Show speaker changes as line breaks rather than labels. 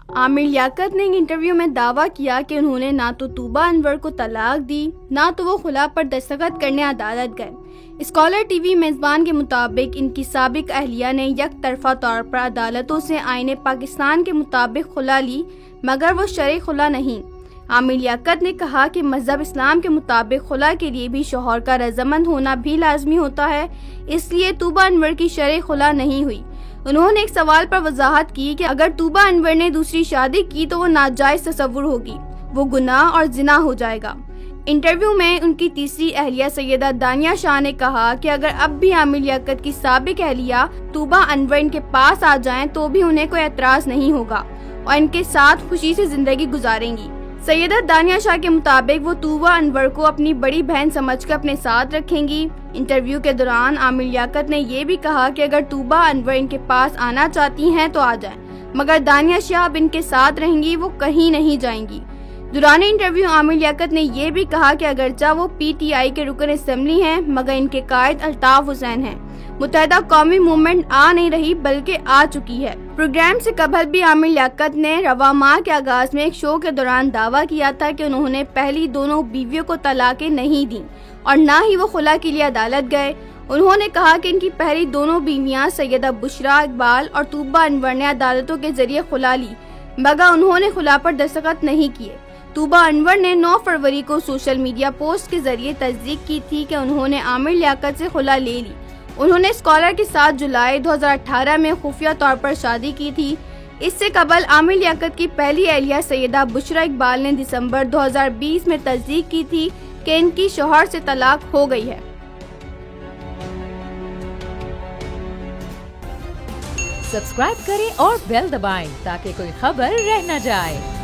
आमिर लियाकत ने एक इंटरव्यू में दावा किया कि उन्होंने ना तो तूबा अनवर को तलाक दी, ना तो वो खुला पर दस्तखत करने अदालत गए। स्कॉलर टीवी मेजबान के मुताबिक इनकी साबिक अहलिया ने यक तरफा तौर पर अदालतों से आईने पाकिस्तान के मुताबिक खुला ली, मगर वो शरई खुला नहीं। आमिर लियाकत ने कहा कि मजहब इस्लाम के मुताबिक खुला के लिए भी शौहर का रजामंद होना भी लाजमी होता है, इसलिए तूबा अनवर की शरई खुला नहीं हुई। उन्होंने एक सवाल पर वजाहत की कि अगर तूबा अनवर ने दूसरी शादी की तो वो नाजायज तस्वुर होगी, वो गुनाह और जिना हो जाएगा। इंटरव्यू में उनकी तीसरी अहलिया सैयदा दानिया शाह ने कहा कि अगर अब भी आमिर लियाकत की साबिक अहलिया तूबा अनवर इनके पास आ जाएं तो भी उन्हें कोई एतराज नहीं होगा और इनके साथ खुशी से जिंदगी गुजारेंगी। सैयदा दानिया शाह के मुताबिक वो तूबा अनवर को अपनी बड़ी बहन समझकर अपने साथ रखेंगी। इंटरव्यू के दौरान आमिर लियाकत ने ये भी कहा कि अगर तूबा अनवर इनके पास आना चाहती हैं तो आ जाएं, मगर दानिया शाह अब इनके साथ रहेंगी, वो कहीं नहीं जाएंगी। दौरान इंटरव्यू आमिर लियाकत ने यह भी कहा कि अगरचा वो PTI के रुकन असम्बली हैं, मगर इनके कायद अल्ताफ हुसैन हैं। मुत्तहिदा कौमी मूवमेंट आ नहीं रही बल्कि आ चुकी है। प्रोग्राम से कबल भी आमिर लियाकत ने रवा माह के आगाज में एक शो के दौरान दावा किया था कि उन्होंने पहली दोनों बीवियों को तलाकें नहीं दी और न ही वो खुला के लिए अदालत गए। उन्होंने कहा कि इनकी पहली दोनों बीवियां सैयदा बुशरा इकबाल और तूबा अनवर ने अदालतों के जरिए खुला ली, मगर उन्होंने खुला पर दस्तखत नहीं किए। तूबा अनवर ने 9 फरवरी को सोशल मीडिया पोस्ट के जरिए तस्दीक की थी कि उन्होंने आमिर लियाकत से खुला ले ली। उन्होंने स्कॉलर के साथ जुलाई 2018 में खुफिया तौर पर शादी की थी। इससे कबल आमिर लियाकत की पहली अहलिया सैयदा बुशरा इकबाल ने दिसंबर 2020 में तस्दीक की थी कि इनकी शौहर से तलाक हो गई है।
सब्सक्राइब करें और बेल दबाएं ताकि कोई खबर रह न जाए।